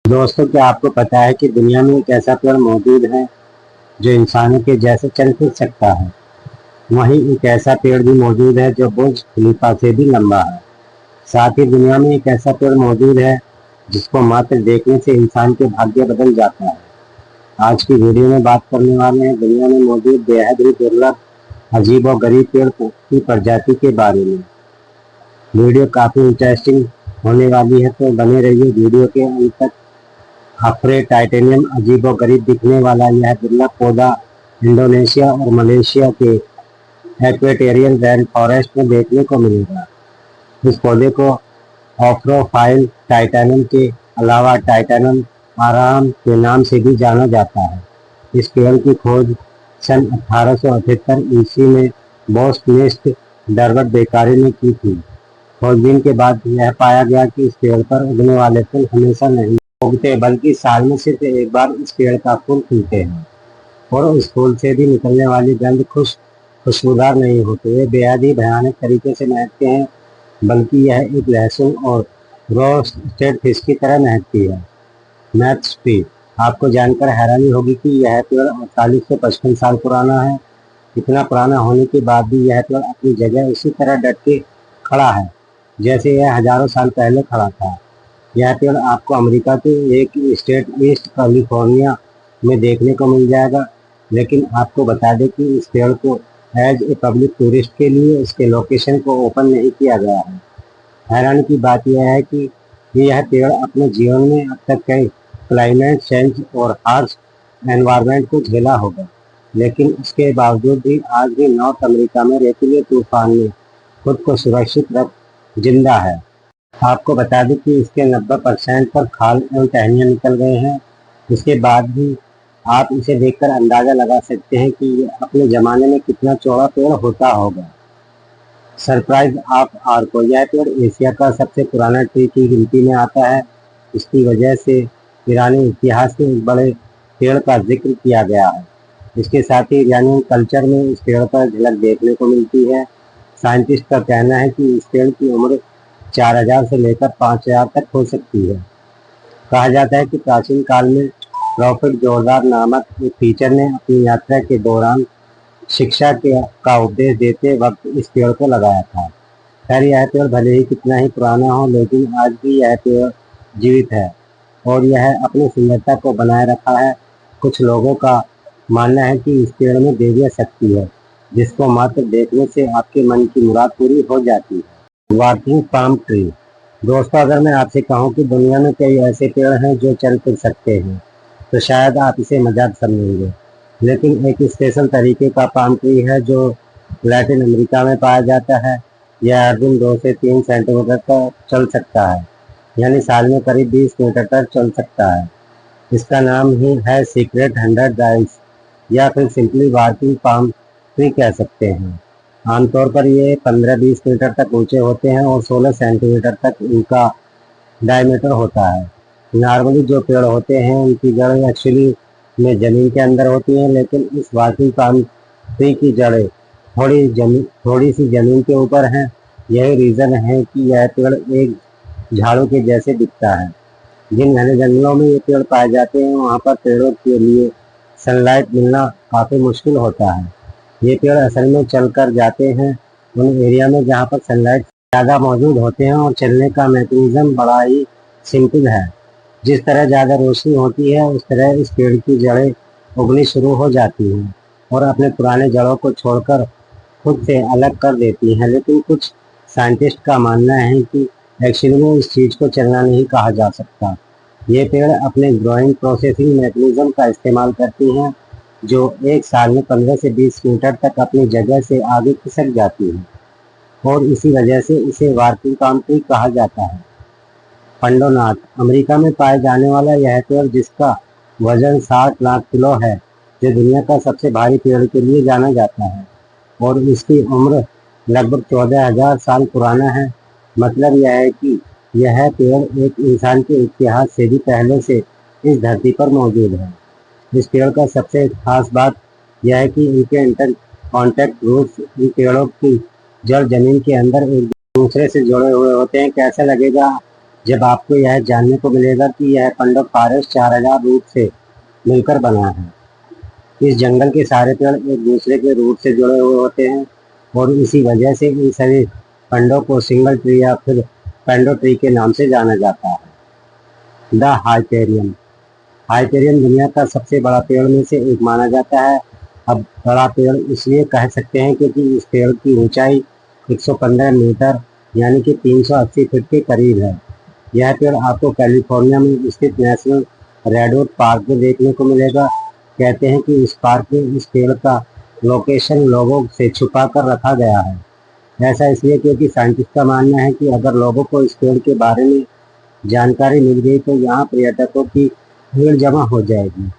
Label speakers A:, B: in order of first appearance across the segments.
A: दोस्तों, क्या आपको पता है कि दुनिया में एक ऐसा पेड़ मौजूद है जो इंसानों के जैसे चल फिर सकता है। वहीं एक ऐसा पेड़ भी मौजूद है जो बुर्ज खलीफा से भी लंबा है। साथ ही दुनिया में एक ऐसा पेड़ मौजूद है जिसको मात्र देखने से इंसान के भाग्य बदल जाता है। आज की वीडियो में बात करने वाले हैं दुनिया में मौजूद बेहद ही दुर्लभ, अजीब और गरीब पेड़ की प्रजाति के बारे में। वीडियो काफी इंटरेस्टिंग होने वाली है, तो बने रहिए वीडियो के अंत तक। अफ्रे टाइटेनियम अजीबोगरीब दिखने वाला यह दुर्लभ पौधा इंडोनेशिया और मलेशिया के एक्वेटेरियल रेन फॉरेस्ट में देखने को मिलेगा। इस पौधे को ऑफ्रोफाइल टाइटेनियम के अलावा टाइटेनियम आराम के नाम से भी जाना जाता है। इस पेड़ की खोज सन 1878 ईस्वी में बोस्टनेस्ट डर्बट बेकारी ने की थी। खोजबीन के बाद यह पाया गया कि इस पेड़ पर उगने वाले फूल हमेशा नहीं उगते, बल्कि साल में सिर्फ एक बार इस पेड़ का फूल खिलते हैं और उस फूल से भी निकलने वाली गंध खुशबूदार नहीं होती। ये बेहद ही भयानक तरीके से महकते हैं, बल्कि यह एक लहसुन और रोस्टेड फिश की तरह महकती है। मैथ स्ट्रीट, आपको जानकर हैरानी होगी कि यह पेड़ 48 से 55 साल पुराना है। इतना पुराना होने के बाद भी यह पेड़ अपनी जगह उसी तरह डट के खड़ा है जैसे यह हजारों साल पहले खड़ा था। यह पेड़ आपको अमेरिका के एक स्टेट ईस्ट कैलिफोर्निया में देखने को मिल जाएगा, लेकिन आपको बता दें कि इस पेड़ को एज ए पब्लिक टूरिस्ट के लिए इसके लोकेशन को ओपन नहीं किया गया है। हैरानी की बात यह है कि यह पेड़ अपने जीवन में अब तक कई क्लाइमेट चेंज और हार्श एनवायरनमेंट को झेला होगा, लेकिन इसके बावजूद भी आज भी नॉर्थ अमेरिका में रेतीले तूफान में खुद को सुरक्षित रख जिंदा है। आपको बता दें कि इसके 90% पर खाल एवं टहनियाँ निकल गए हैं। इसके बाद भी आप इसे देखकर अंदाजा लगा सकते हैं कि ये अपने जमाने में कितना चौड़ा पेड़ होता होगा। सरप्राइज ऑफ आर्को, यह पेड़ एशिया का सबसे पुराना ट्री की गिनती में आता है। इसकी वजह से ईरानी इतिहास में एक बड़े पेड़ का जिक्र किया गया है। इसके साथ ही ईरानी कल्चर में इस पेड़ पर झलक देखने को मिलती है। साइंटिस्ट का कहना है कि इस पेड़ की उम्र 4000 से लेकर 5000 तक हो सकती है। कहा जाता है कि प्राचीन काल में प्रॉफिट जोरदार नामक एक टीचर ने अपनी यात्रा के दौरान शिक्षा का उपदेश देते वक्त इस पेड़ को लगाया था। खैर, यह पेड़ भले ही कितना ही पुराना हो, लेकिन आज भी यह पेड़ जीवित है और यह अपनी सुंदरता को बनाए रखा है। कुछ लोगों का मानना है कि इस पेड़ में दैवीय शक्ति है, जिसको मात्र देखने से आपके मन की मुराद पूरी हो जाती है। वॉकिंग पाम ट्री, दोस्तों, अगर मैं आपसे कहूँ कि दुनिया में कई ऐसे पेड़ हैं जो चल फिर सकते हैं, तो शायद आप इसे मजाक समझेंगे, लेकिन एक स्पेशल तरीके का पाम ट्री है जो लैटिन अमेरिका में पाया जाता है। यह हर दिन 2 से 3 सेंटीमीटर तक चल सकता है, यानी साल में करीब 20 मीटर तक चल सकता है। इसका नाम ही है सीक्रेट 100 डाइस, या फिर सिंपली वॉकिंग पाम ट्री कह सकते हैं। आमतौर पर ये 15-20 मीटर तक ऊंचे होते हैं और 16 सेंटीमीटर तक इनका डायमीटर होता है। नॉर्मली जो पेड़ होते हैं उनकी जड़ें एक्चुअली में ज़मीन के अंदर होती हैं, लेकिन इस वॉकिंग पाम ट्री की जड़ें थोड़ी सी ज़मीन के ऊपर हैं। यही रीज़न है कि यह पेड़ एक झाड़ू के जैसे दिखता है। जिन घने जंगलों में ये पेड़ पाए जाते हैं, वहाँ पर पेड़ों के लिए सनलाइट मिलना काफ़ी मुश्किल होता है। ये पेड़ असल में चल कर जाते हैं उन एरिया में जहाँ पर सनलाइट ज़्यादा मौजूद होते हैं, और चलने का मैकेनिज्म बड़ा ही सिंपल है। जिस तरह ज़्यादा रोशनी होती है, उस तरह इस पेड़ की जड़ें उगनी शुरू हो जाती हैं और अपने पुराने जड़ों को छोड़कर खुद से अलग कर देती हैं। लेकिन कुछ साइंटिस्ट का मानना है कि एक्चुअली में इस चीज़ को चलना नहीं कहा जा सकता। ये पेड़ अपने ग्रोइंग प्रोसेसिंग मैकेनिज्म का इस्तेमाल करती हैं, जो एक साल में 15 से 20 मीटर तक अपनी जगह से आगे खिसक जाती है, और इसी वजह से इसे वॉकिंग पाम ट्री कहा जाता है। पंडोनाथ, अमेरिका में पाए जाने वाला यह पेड़, जिसका वजन 60 लाख किलो है, जो दुनिया का सबसे भारी पेड़ के लिए जाना जाता है, और इसकी उम्र लगभग 14,000 साल पुराना है। मतलब यह है कि यह पेड़ एक इंसान के इतिहास से भी पहले से इस धरती पर मौजूद है। इस पेड़ का सबसे खास बात यह है कि इनके इंटर कॉन्टैक्ट रूट्स, इन पेड़ों की जड़ जमीन के अंदर एक दूसरे से जुड़े हुए होते हैं। कैसा लगेगा जब आपको यह जानने को मिलेगा कि यह पंडो फॉरेस्ट 4000 रूट से मिलकर बना है। इस जंगल के सारे पेड़ एक दूसरे के रूट से जुड़े हुए होते हैं और इसी वजह से इन सभी पंडों को सिंगल ट्री या फिर पेंडो ट्री के नाम से जाना जाता है। The Hyperion. हाइपेरियन दुनिया का सबसे बड़ा पेड़ में से एक माना जाता है। अब बड़ा पेड़ इसलिए कह सकते हैं क्योंकि इस पेड़ की ऊंचाई 115 मीटर यानी कि 380 फीट के करीब है। यह पेड़ आपको कैलिफोर्निया में स्थित नेशनल रेडवुड पार्क में देखने को मिलेगा। कहते हैं कि इस पार्क में इस पेड़ का लोकेशन लोगों से छुपा कर रखा गया है। ऐसा इसलिए क्योंकि साइंटिस्ट का मानना है कि अगर लोगों को इस पेड़ के बारे में जानकारी मिल गई तो यहाँ पर्यटकों की भीड़ जमा हो जाएगी,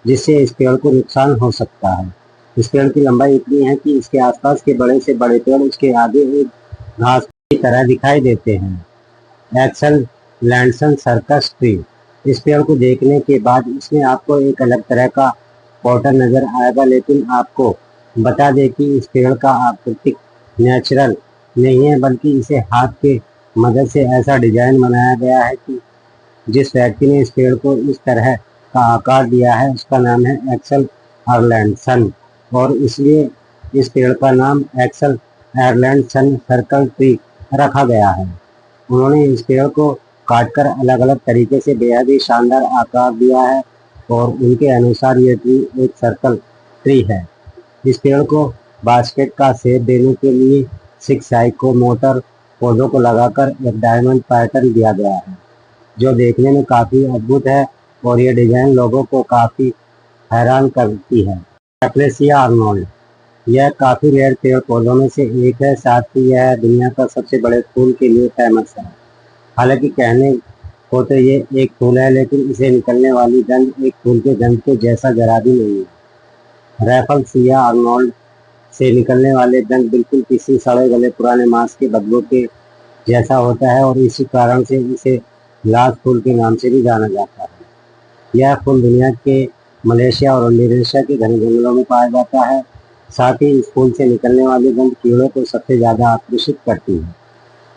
A: जिससे इस पेड़ को नुकसान हो सकता है। इस पेड़ की लंबाई इतनी है कि इसके आसपास के बड़े से बड़े पेड़ उसके आगे एक घास की तरह दिखाई देते हैं। Axel Erlandson circus tree. इस पेड़ को देखने के बाद इसमें आपको एक अलग तरह का पैटर्न नजर आएगा, लेकिन आपको बता दें कि इस पेड़ का आकृतिक नेचुरल नहीं है, बल्कि इसे हाथ के मदद से ऐसा डिजाइन बनाया गया है कि जिस व्यक्ति ने इस पेड़ को इस तरह का आकार दिया है उसका नाम है एक्सल एर्लैंडसन, और इसलिए इस पेड़ का नाम एक्सल एर्लैंडसन सर्कल ट्री रखा गया है। उन्होंने इस पेड़ को काटकर अलग अलग तरीके से बेहद ही शानदार आकार दिया है और उनके अनुसार ये ट्री एक सर्कल ट्री है। इस पेड़ को बास्केट का शेप देने के लिए 6 साइकोमोटर पौधों को लगाकर एक डायमंड पैटर्न दिया गया है, जो देखने में काफ़ी अद्भुत है और ये डिजाइन लोगों को काफ़ी हैरान करती है। Aplysia Arnold. यह काफ़ी रेयर पेड़ पौधों में से एक है, साथ ही यह दुनिया का सबसे बड़े फूल के लिए फेमस है। हालांकि कहने को तो ये एक फूल है, लेकिन इसे निकलने वाली गंध एक फूल के गंध के जैसा जरा भी नहीं है। रैफल्सिया आर्नोल्ड से निकलने वाले गंध बिल्कुल किसी सड़े गले पुराने मांस के बदबू के जैसा होता है और इसी कारण से इसे लाश फूल के नाम से भी जाना जाता है। यह फूल दुनिया के मलेशिया और इंडोनेशिया के घने जंगलों में पाया जाता है। साथ ही इस फूल से निकलने वाली गंध कीड़ों को सबसे ज़्यादा आकर्षित करती है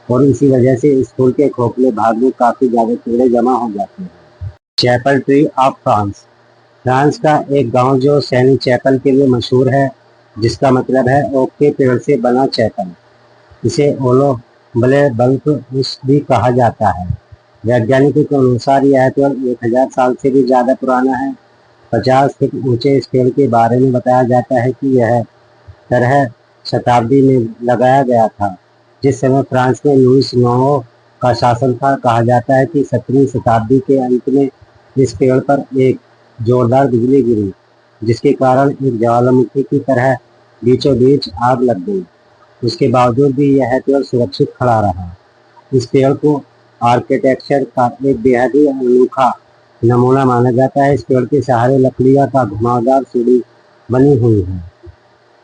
A: और इसी वजह से इस फूल के खोखले भाग में काफ़ी ज़्यादा कीड़े जमा हो जाते हैं। Chapel tree of France. France का एक गांव जो सैनी चैपल के लिए मशहूर है, जिसका मतलब है ओक के पेड़ से बना चैपल। इसे ओलो ब्ले बल्क भी कहा जाता है। वैज्ञानिकों के अनुसार यह पेड़ 1000 साल से भी ज़्यादा पुराना है। 50 फीट ऊंचे इस पेड़ के बारे में बताया जाता है कि यह 13 शताब्दी में लगाया गया था, जिस समय फ्रांस में लुईस नौ का शासन था। कहा जाता है कि 17वीं शताब्दी के अंत में इस पेड़ पर एक जोरदार बिजली गिरी, जिसके कारण एक ज्वालामुखी की तरह बीचों बीच आग लग गई। उसके बावजूद भी यह पेड़ सुरक्षित खड़ा रहा। इस पेड़ को आर्किटेक्चर का एक बेहद ही अनोखा नमूना माना जाता है। इस पेड़ के सहारे लकड़ियाँ का घुमावदार सीढ़ी बनी हुई है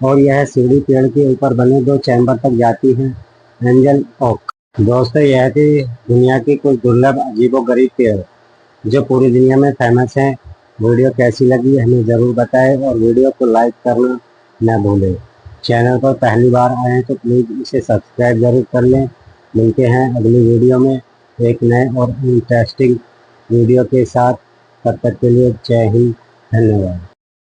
A: और यह सीढ़ी पेड़ के ऊपर बने 2 चैम्बर तक जाती है। Angel Oak. दोस्तों, यह थी दुनिया की कुछ दुर्लभ अजीबोगरीब पेड़ जो पूरी दुनिया में फेमस हैं। वीडियो कैसी लगी हमें ज़रूर बताएं और वीडियो को लाइक करना न भूलें। चैनल पर पहली बार आए हैं तो प्लीज़ इसे सब्सक्राइब जरूर कर लें। मिलते हैं अगली वीडियो में एक नए और इंटरेस्टिंग वीडियो के साथ। तब तक के लिए जय हिंद, धन्यवाद।